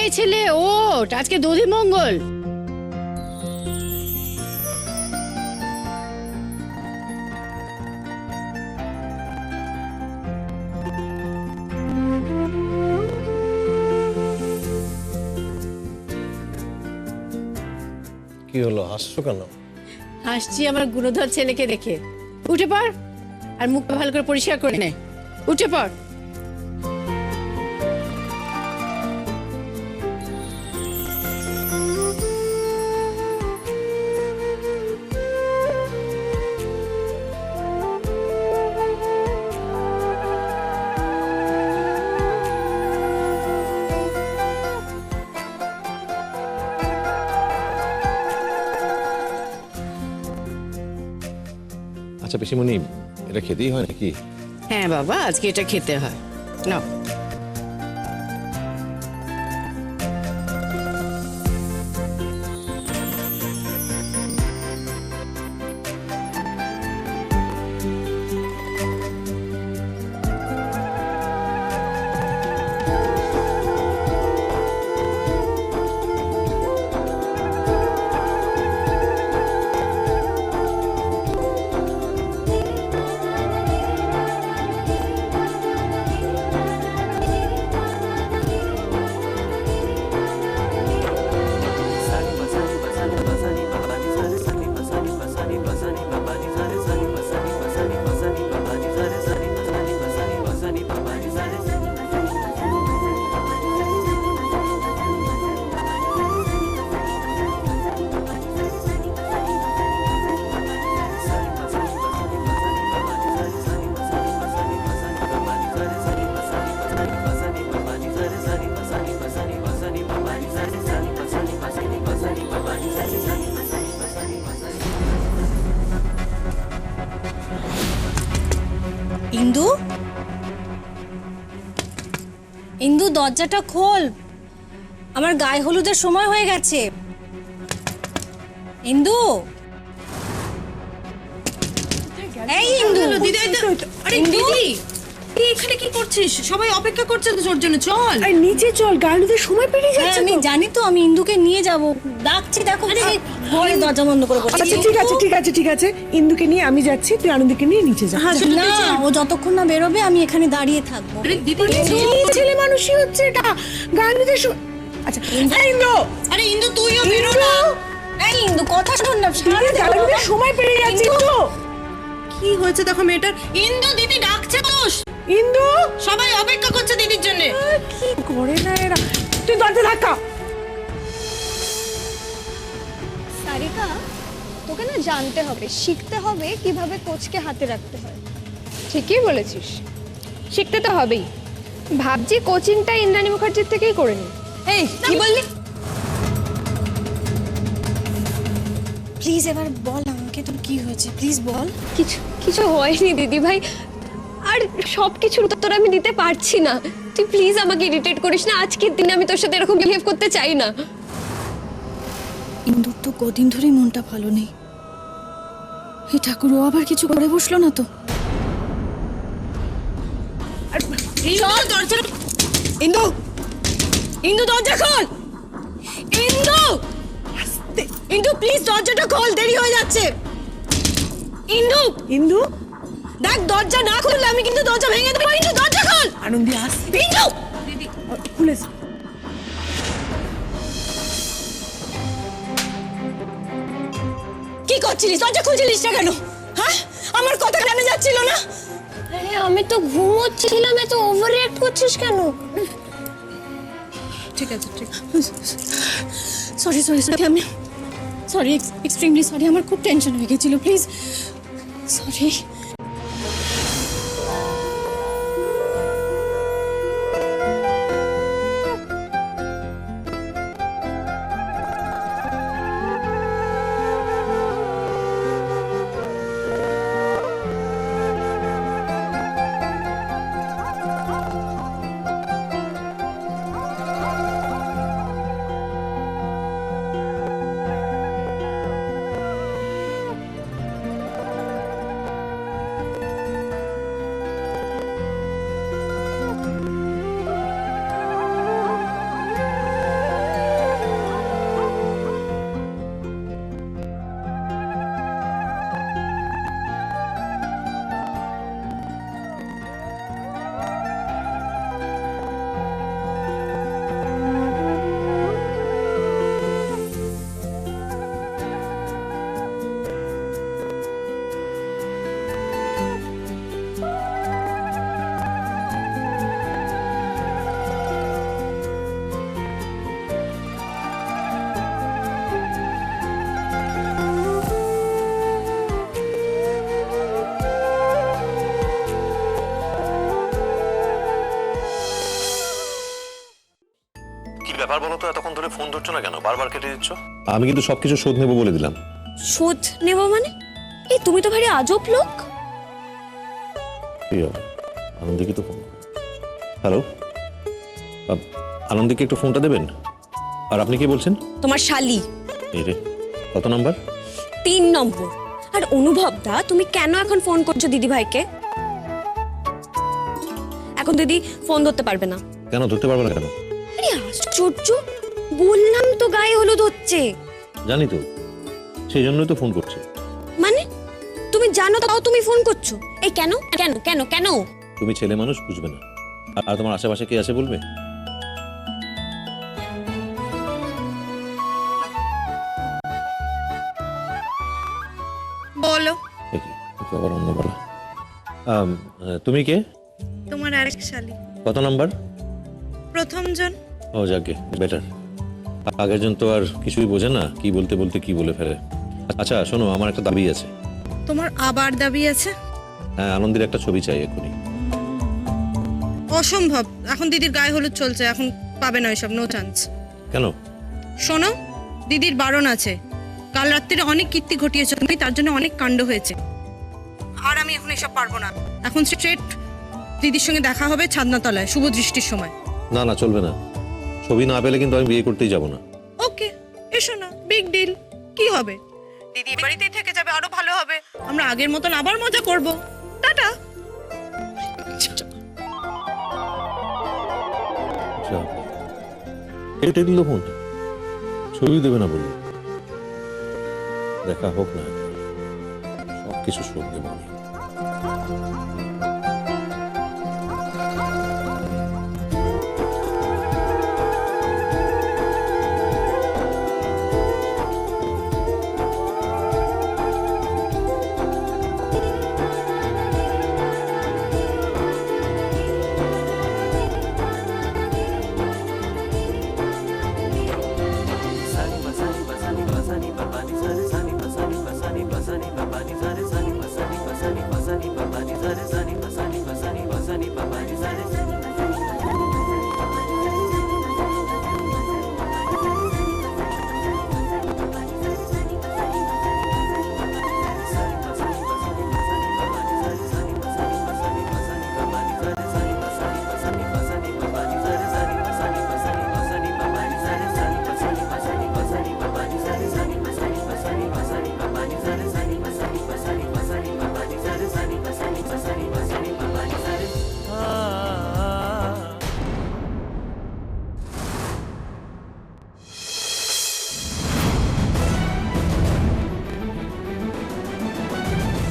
এই ছেলে, ওঠ, আজকে দধি মঙ্গল। কি হলো, হাসছো কেন? হাসছি আমার গুণধর ছেলেকে দেখে। উঠে পড় আর মুখটা ভালো করে পরিষ্কার করে নে। উঠে পড়। আচ্ছা পিসিমণি, এটা খেতেই হয় নাকি? হ্যাঁ বাবা, আজকে এটা খেতে হয়। নাও। ইন্দু, ইন্দু দরজাটা খোল, আমার গায়ে হলুদের সময় হয়ে গেছে। ইন্দু, এই ইন্দু, আরে দিদি, তুই এখানে কি করছিস? সবাই অপেক্ষা করছে তো তোর জন্য, চল। আর নিচে চল, গাড়িতে সময় পেরিয়ে হ্যাঁ যাচ্ছে। আমি জানি তো, আমি ইন্দুকে নিয়ে যাব, ডাকছি, দেখো ঘরে দরজা বন্ধ করে বসে। আচ্ছা ঠিক আছে, ইন্দুকে নিয়ে আমি যাচ্ছি, তুই আনন্দকে নিয়ে নিচে যা। না, ও যতক্ষণ না বেরোবে আমি এখানে দাঁড়িয়ে থাকবো। আরে দিদি, ছেলে মানুষই হচ্ছে এটা, গাড়িতে আচ্ছা ইন্দু, আরে ইন্দু তুইও বেরো না। এই ইন্দু, কথা শোন না, গাড়িতে সময় পেরিয়ে যাচ্ছে। ইন্দু, কি হয়েছে দেখো মেয়েটার। ইন্দু, দিদি ডাকছে তো, ইন্দু সবাই অপেক্ষা করছে দিদির জন্য। কি করে না এরা, তুই দরজা ধাক্কা। সারিকা, তোকে না জানতে হবে, শিখতে হবে কিভাবে কোচকে হাতে রাখতে হয়। ঠিকই বলেছিস, শিখতে তো হবেই। ভাবছি কোচিংটা ইন্দ্রাণী মুখার্জির থেকেই করে নি। এই কি বললি? প্লিজ এবার বল আমাকে, তোর কি হয়েছে, প্লিজ বল। কিছু হয়নি দিদি ভাই, আর সব কিছুর উত্তর আমি দিতে পারছি না। তুই প্লিজ আমাকে ইরিটেট করিস না, আজকের দিনে আমি তোর সাথে এরকম বিহেভ করতে চাই না। ইন্দুর তো কদিন ধরেই মনটা ভালো নেই। এই ঠাকুর ও আবার কিছু করে বসলো না তো? ইন্দু, ইন্দু দরজা খোল। ইন্দু, ইন্দু প্লিজ দরজাটা খোল, দেরি হয়ে যাচ্ছে। ইন্দু, ইন্দু, দেখ দরজা না খুললে আমি কিন্তু দরজা ভেঙে দেবো। ইন্দু দরজা খোল। আনন্দি আস। ইন্দু, খুলেছে। কি করছিলিস? দরজা খুলছিলিস না কেন? হ্যাঁ, আমার কথা কানে যাচ্ছিল না? আরে আমি তো ঘুমোচ্ছিলাম, এত ওভার রিঅ্যাক্ট করছিস কেন? ঠিক আছে, ঠিক আছে। সরি আমি সরি, এক্সট্রিমলি সরি, আমার খুব টেনশন হয়ে গেছিল, প্লিজ সরি। এবার বলো তো এতক্ষণ ধরে ফোন ধরছো না কেন, বারবার কেটে দিচ্ছ? আমি কিন্তু সবকিছু শোধ নেবো বলে দিলাম। শোধ নেব মানে? এই তুমি তো ভারী আজব লোক। কি হবে, আনন্দকে তো ফোন। হ্যালো, আনন্দকে একটু ফোনটা দেবেন। আর আপনি কি বলছেন? তোমার শালি। এই রে, কত নাম্বার? 3 নম্বর। আর অনুভব দা, তুমি কেন এখন ফোন করছো দিদি ভাইকে? এখন দিদি ফোন ধরতে পারবে না। কেন ধরতে পারবো না কেন? আরে আশ্চর্য, বললাম তো গায়ে হলুদ হচ্ছে। জানি তো, সেই জন্যই তো ফোন করছি। মানে তুমি জানো তাও তুমি ফোন করছো? এই কেন কেন কেন কেন? তুমি ছেলে মানুষ, বুঝবে না। আর তোমার আশেপাশে কে আছে বলবে? বলো। দেখি, একটু আবার অন্য বলো। তুমি কে? তোমার আরেক শালি। কত নাম্বার? প্রথম জন। ও যাকে, বেটার। আগের জন তো আর কিছুই বোঝে না, কি বলতে বলতে কি বলে ফেলে। আচ্ছা শোনো, আমার একটা দাবি আছে। তোমার আবার দাবি আছে? হ্যাঁ, আনন্দের একটা ছবি চাই এক্ষুনি। অসম্ভব, এখন দিদির গায়ে হলুদ চলছে, এখন পাবে না এসব, নো চান্স। কেন? শোনো, দিদির বারণ আছে। কাল রাত্রিরে অনেক কীর্তি ঘটিয়েছো তুমি, তার জন্য অনেক কাণ্ড হয়েছে। আর আমি এখন এসব পারবো না। এখন স্ট্রেট দিদির সঙ্গে দেখা হবে ছাদনাতলায় শুভ দৃষ্টির সময়। না না, চলবে না। ছবি না পেলে কিন্তু আমি বিয়ে করতেই যাব না। ওকে, এসো না, বিগ ডিল। কি হবে, দিদি এ বাড়িতেই থেকে যাবে, আরো ভালো হবে। আমরা আগের মতন আবার মজা করব। টাটা। কেটে দিল ফোন, ছবি দেবে না বললো। দেখা হোক না, সবকিছু শোধ দেবো আমি।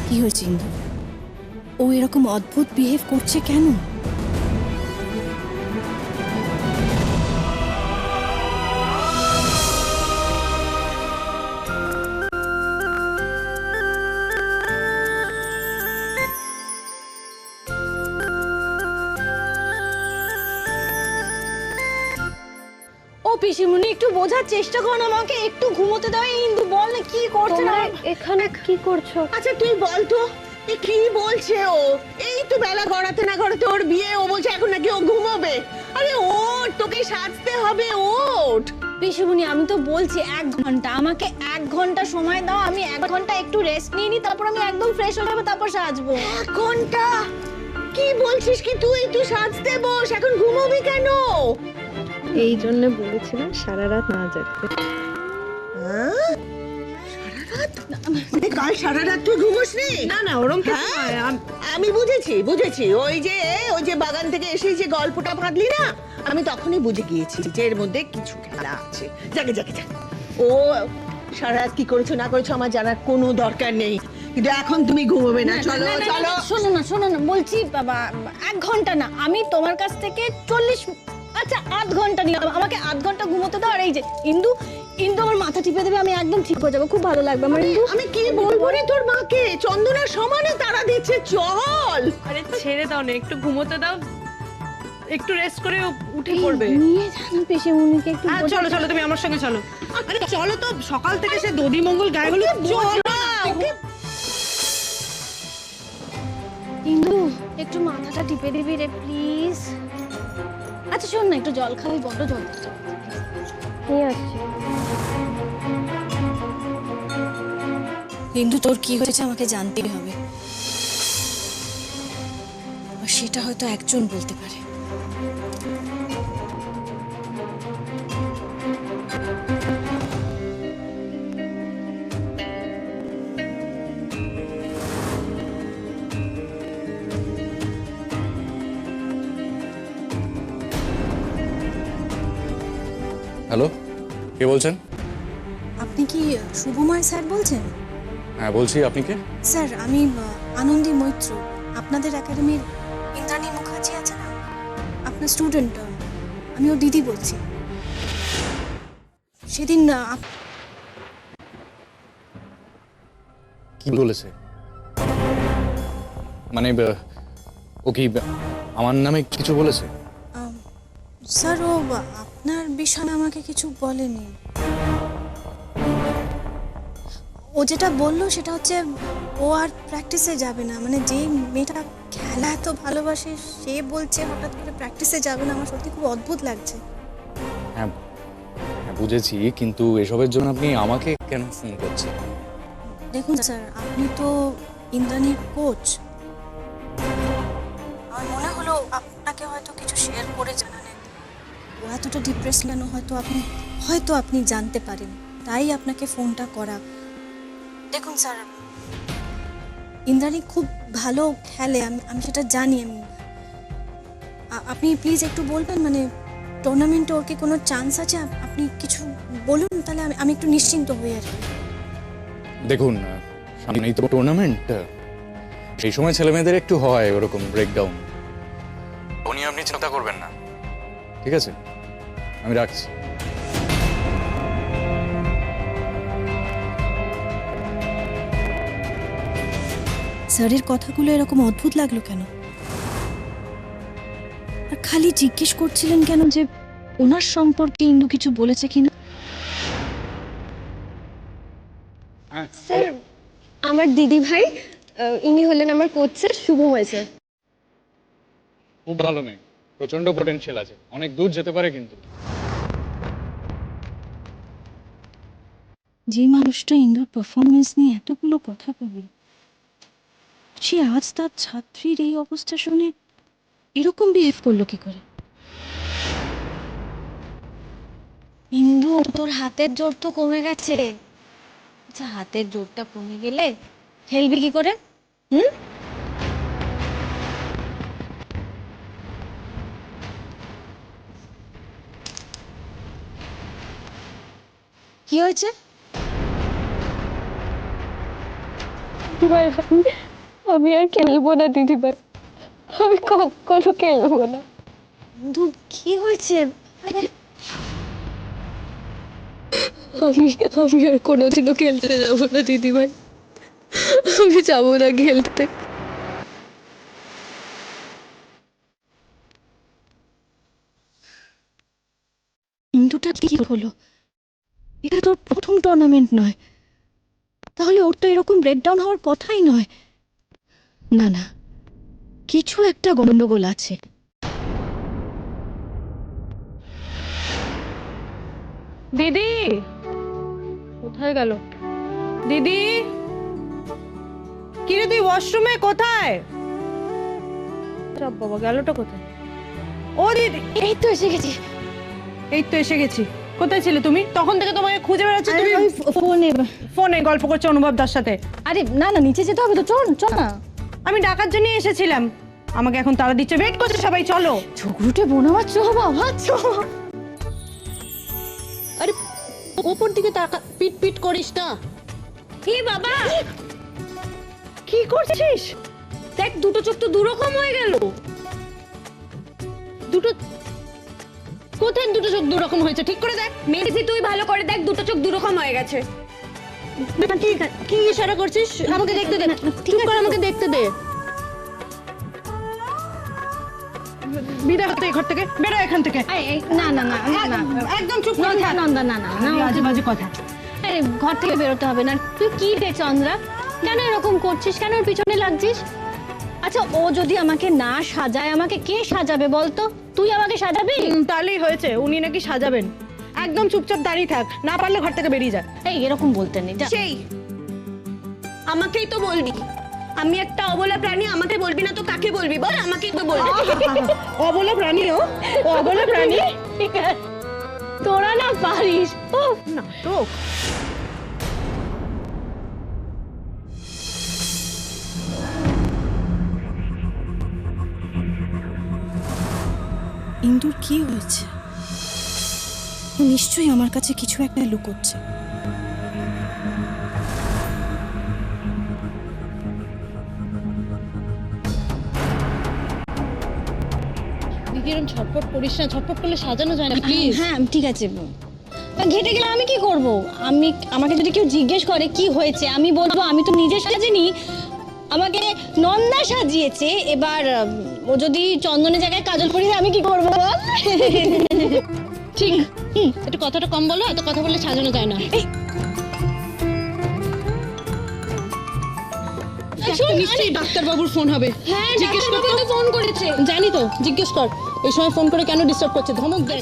কি হয়েছে ইন্দু? ও এরকম অদ্ভুত বিহেভ করছে কেন? ও পিসিমণি, একটু বোঝার চেষ্টা করো না, আমাকে একটু ঘুমোতে দাও। এই ইন্দু বল না, কি করছে না এখানে, কি করছো? আচ্ছা তুই বল তো, এ কি বলছে ও? এই তো বেলা গড়াতে না গড়াতে ওর বিয়ে, ও বলছে এখন নাকি ও ঘুমোবে। আরে ওঠ, তোকে সাজতে হবে, ওঠ। পিসিমণি আমি তো বলছি 1 ঘন্টা, আমাকে 1 ঘন্টা সময় দাও। আমি 1 ঘন্টা একটু রেস্ট নিয়ে নি, তারপর আমি একদম ফ্রেশ হয়ে যাবো, তারপর সাজবো। 1 ঘন্টা? কি বলছিস কি তুই? তুই সাজতে বস, এখন ঘুমোবি কেন? এই জন্য বলেছিলাম সারা রাত না জাগতে। হ্যাঁ? মানে কাল সারা রাত তুই ঘুমোসনি? না না, ওরম কিছু হ্যাঁ? নয়। আমি বুঝেছি ওই যে বাগান থেকে এসে যে গল্পটা বাঁধলি না, আমি তখনই বুঝে গিয়েছি যে এর মধ্যে কিছু খেলা আছে। যাকে ও সারা রাত কি করেছো না করেছো আমার জানার কোনো দরকার নেই, কিন্তু এখন তুমি ঘুমোবে না। চলো চলো। শোনো না, বলছি বাবা 1 ঘন্টা না, আমি তোমার কাছ থেকে 40, আচ্ছা 8 ঘন্টা নিলাম, আমাকে 8 ঘন্টা ঘুমোতে দাও। আর এই যে ইন্দু আমার মাথা টিপে দেবে, আমি একদম ঠিক হয়ে যাবো, খুব ভালো লাগবে আমার। ইন্দু, আমি কি বলবো রে তোর মাকে? চন্দনার সমানে তারা দিচ্ছে, চল। আরে ছেড়ে দাও না, একটু ঘুমোতে দাও, একটু রেস্ট করে উঠে পড়বে। নিয়ে যান পিসিমণিকে একটু। চলো চলো, তুমি আমার সঙ্গে চলো। আরে চলো তো, সকাল থেকে সে দধি মঙ্গল গায়ে হলুদ। ইন্দু একটু মাথাটা টিপে দিবি রে প্লিজ। আচ্ছা শোন না, একটু জল খাবি, বড্ড জল। কিন্তু তোর কি হয়েছে আমাকে জানতেই হবে, আর সেটা হয়তো একজন বলতে পারে। হ্যালো, কে বলছেন? আপনি কি শুভময় স্যার বলছেন? হ্যাঁ বলছি, আপনি কে? স্যার আমি আনন্দী মৈত্র, আপনাদের একাডেমির ইন্দ্রাণী মুখার্জি আছে না, আপনার স্টুডেন্ট, আমি ওর দিদি বলছি। সেদিন কি বলেছে? মানে ও কি আমার নামে কিছু বলেছে? স্যার ও আপনার বিষয়ে আমাকে কিছু বলেনি। ও যেটা বললো সেটা হচ্ছে ও আর প্র্যাকটিসে যাবে না, মানে যে মেয়েটা খেলা এত ভালোবাসে সে বলছে হঠাৎ করে প্র্যাকটিসে যাবে না। আমার সত্যি খুব অদ্ভুত লাগছে। হ্যাঁ হ্যাঁ বুঝেছি, কিন্তু এসবের জন্য আপনি আমাকে কেন ফোন করছেন? দেখুন স্যার, আপনি তো ইন্দ্রাণীর কোচ, আমার মনে হলো আপনাকে হয়তো কিছু শেয়ার করে জানালেন। ও এতটা ডিপ্রেস কেন হয়তো আপনি জানতে পারেন, তাই আপনাকে ফোনটা করা। দেখুন স্যার, ইন্দ্রাণী খুব ভালো খেলে, আমি সেটা জানি। আপনি প্লিজ একটু বলবেন, মানে টুর্নামেন্টে ওর কি কোনো চান্স আছে? আপনি কিছু বলুন, তাহলে আমি একটু নিশ্চিন্ত হই আর কি। দেখুন, সামনেই তো টুর্নামেন্ট, সেই সময় ছেলে মেয়েদের একটু হয় ওরকম ব্রেকডাউন। ও নিয়ে আপনি চিন্তা করবেন না, ঠিক আছে? আমি রাখছি। স্যারের কথাগুলো এরকম অদ্ভুত লাগলো কেন? আর খালি জিজ্ঞেস করছিলেন কেন যে ওনার সম্পর্কে ইন্দু কিছু বলেছে কিনা? স্যার, আমার দিদি ভাই, ইনি হলেন আমার কোচ স্যার, শুভময় স্যার। খুব ভালো মেয়ে, প্রচন্ড পটেনশিয়াল আছে, অনেক দূর যেতে পারে। কিন্তু যে মানুষটা ইন্দুর পারফরমেন্স নিয়ে এতগুলো কথা বলল, সে আজ তার ছাত্রীর এই অবস্থা শুনে এরকম বিহেভ করলো কি করে? ইন্দু, তোর হাতের জোর তো কমে গেছে। আচ্ছা, হাতের জোরটা কমে গেলে খেলবি কি করে? কি হয়েছে? দিদিভাই, আমি আর খেলবো না দিদিভাই, আমি কখনো খেলবো না। ইন্দু, কি হয়েছে? আমি আর কোনোদিনও খেলতে যাবো না দিদিভাই, আমি যাবো না খেলতে। ইন্দুটা কি হলো? এটা তোর প্রথম টুর্নামেন্ট নয়, তাহলে ওর তো এরকম ব্রেকডাউন হওয়ার কথাই নয়। না না, কিছু একটা গন্ডগোল আছে। দিদি কোথায় গেল? দিদি, কিরে তুই ওয়াশরুমে কোথায়? সব বাবা, গেলটা কোথায়? ও দিদি, এই তো এসে গেছি। এই তো এসে গেছি। কোথায় ছিলে তুমি? তখন থেকে তোমাকে খুঁজে বেড়াচ্ছি। তুমি ফোনে গল্প করছো অনুভব দার সাথে। আরে না না, নিচে যেতে হবে তো, চল চল না। আমি ডাকার জন্য এসেছিলাম, আমাকে এখন তাড়া দিচ্ছে, ওয়েট করছে সবাই, চলো। ঝগড়ুটে বোন আমার, চো বাবা চো। আরে ওপর দিকে তাকা, পিট পিট করিস না। এ বাবা, কি করছিস? দেখ দুটো চোখ তো দুরকম হয়ে গেল। দুটো কোথায় দুটো চোখ দুরকম হয়েছে? ঠিক করে দেখ। মেরেছি, তুই ভালো করে দেখ, দুটো চোখ দুরকম হয়ে গেছে। কি কি ইশারা করছিস? আমাকে দেখতে দে, চুপ কর, আমাকে দেখতে দে। বিদায় হতে ঘর থেকে, বেরো এখান থেকে। না না না না না, একদম চুপ করে থাক। নন্দা না না না, বাজে বাজে কথা। আরে ঘর থেকে বেরোতে হবে না। তুই কি রে চন্দ্রা, কেন এরকম করছিস? কেন ওর পিছনে লাগছিস? আচ্ছা, ও যদি আমাকে না সাজায়, আমাকে কে সাজাবে বলতো? তুই আমাকে সাজাবি? তাহলেই হয়েছে, উনি নাকি সাজাবেন। একদম চুপচাপ দাঁড়িয়ে থাক, না পারলে ঘর থেকে বেরিয়ে যা। এই এরকম বলতে নেই, যা। সেই আমাকেই তো বলবি। আমি একটা অবলা প্রাণী, আমাকে বলবি না তো কাকে বলবি বল? আমাকেই তো বলবি। অবলা প্রাণীও অবলা প্রাণী। তোরা না পারিস। ও নাটক। ইন্দুর কি হয়েছে? ও নিশ্চয়ই আমার কাছে কিছু একটা লুকোচ্ছে। দিদি এরকম ছটফট করিস না, ছটফট করলে সাজানো যায় না প্লিজ। হ্যাঁ ঠিক আছে, ঘেটে গেলে আমি কি করব? আমাকে যদি কেউ জিজ্ঞেস করে কি হয়েছে, আমি বলবো আমি তো নিজে সাজিনি, আমাকে নন্দা সাজিয়েছে। এবার ও যদি চন্দনের জায়গায় কাজল পরিয়ে দেয়, আমি কি করবো বল? ঠিক, একটু কথাটা কম বলো, এত কথা বললে সাজানো যায় না। নিশ্চয়ই ডাক্তারবাবুর ফোন হবে। হ্যাঁ জিজ্ঞেস কর ডাক্তারবাবু তো ফোন করেছে। জানি তো, জিজ্ঞেস কর এই সময় ফোন করে কেন ডিস্টার্ব করছে, ধমক দেয়।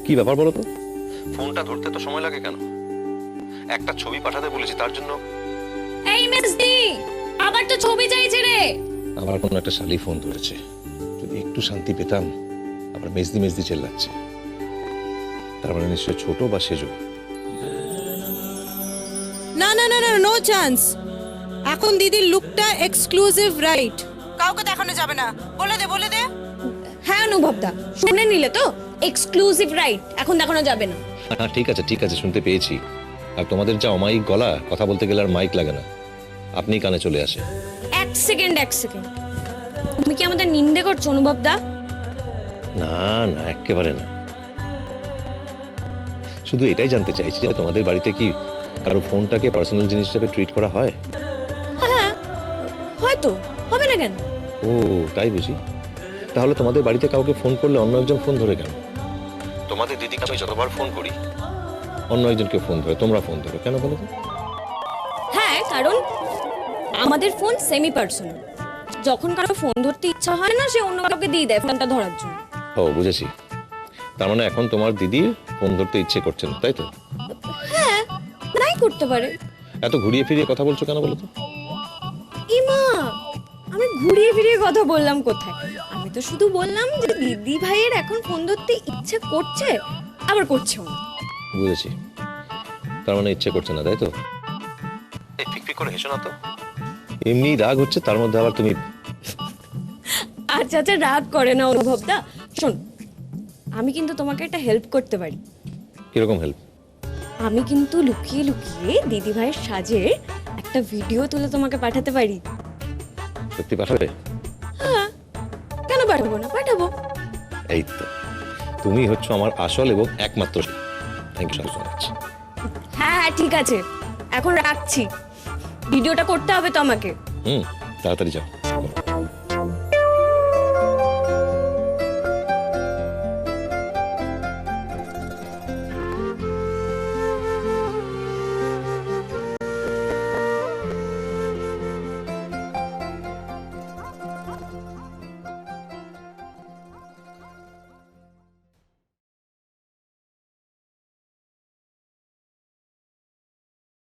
কি ব্যাপার বলো তো? ফোনটা ধরতে তো সময় লাগে কেন? একটা ছবি পাঠাতে বলেছি তার জন্য। এই মেজদি, আবার তো ছবি চাইছে রে। আমার কোনো একটা শালি ফোন ধরেছে, যদি একটু শান্তি পেতাম। আবার মেজদি মেজদি চেল্লাচ্ছে, তার মানে নিশ্চয় ছোট বা সেজো। না না না না, নো চান্স। এখন দিদির লুকটা এক্সক্লুসিভ রাইট, কাউকে দেখানো যাবে না। বলে দে বলে দে। হ্যাঁ অনুভবদা, শুনে নিলে তো? এক্সক্লুসিভ রাইট, এখন দেখানো যাবে না। হ্যাঁ ঠিক আছে ঠিক আছে, শুনতে পেয়েছি। আর তোমাদের যা অমায়িক গলা, কথা বলতে গেলে আর মাইক লাগে না, আপনি কানে চলে আসে। এক সেকেন্ড তুমি কি আমাদের নিন্দে করছো অনুভবদা? না না, একেবারে না। শুধু এটাই জানতে চাইছি যে তোমাদের বাড়িতে কি কারো ফোনটাকে পার্সোনাল জিনিস হিসেবে ট্রিট করা হয়? হ্যাঁ হয়তো, হবে না কেন? ও তাই বুঝি। তাহলে তোমাদের বাড়িতে কাউকে ফোন করলে অন্য একজন ফোন ধরে কেন? তোমাদের দিদিকে আমি যতবার ফোন করি অন্য একজনকে ফোন ধরে, তোমরা ফোন ধরো কেন বলো তো? হ্যাঁ, কারণ আমাদের ফোন সেমি পার্সোনাল। যখন কারো ফোন ধরতে ইচ্ছা হয় না, সে অন্য কাউকে দিয়ে দেয় ফোনটা ধরার জন্য। ও বুঝেছি, তার মানে এখন তোমার দিদির ফোন ধরতে ইচ্ছে করছে না, তাই তো? হ্যাঁ, নাই করতে পারে। এত ঘুরিয়ে ফিরিয়ে কথা বলছো কেন বলো তো? ইমা, আমি ঘুরিয়ে ফিরিয়ে কথা বললাম কোথায়? আমি তো শুধু বললাম যে দিদি ভাইয়ের এখন ফোন ধরতে ইচ্ছে করছে, আবার করছেও না। বুঝেছি, তার মানে ইচ্ছে করছে না, তাই তো? এই ফিকফিক করে হেসো না তো, এমনি রাগ হচ্ছে, তার মধ্যে আবার তুমি। আচ্ছা আচ্ছা, রাগ করে না অনুভবদা। শোন, আমি কিন্তু তোমাকে একটা হেল্প করতে পারি। কিরকম হেল্প? আমি কিন্তু লুকিয়ে লুকিয়ে দিদি ভাইয়ের সাজে একটা ভিডিও তুলে তোমাকে পাঠাতে পারি। সত্যি পাঠাবে? হ্যাঁ, কেন পাঠাবো না, পাঠাবো। এই তো, তুমি হচ্ছে আমার আসল এবং একমাত্র। Thank you so much. হ্যাঁ হ্যাঁ ঠিক আছে, এখন রাখছি। ভিডিওটা করতে হবে তো আমাকে। তাড়াতাড়ি যাও।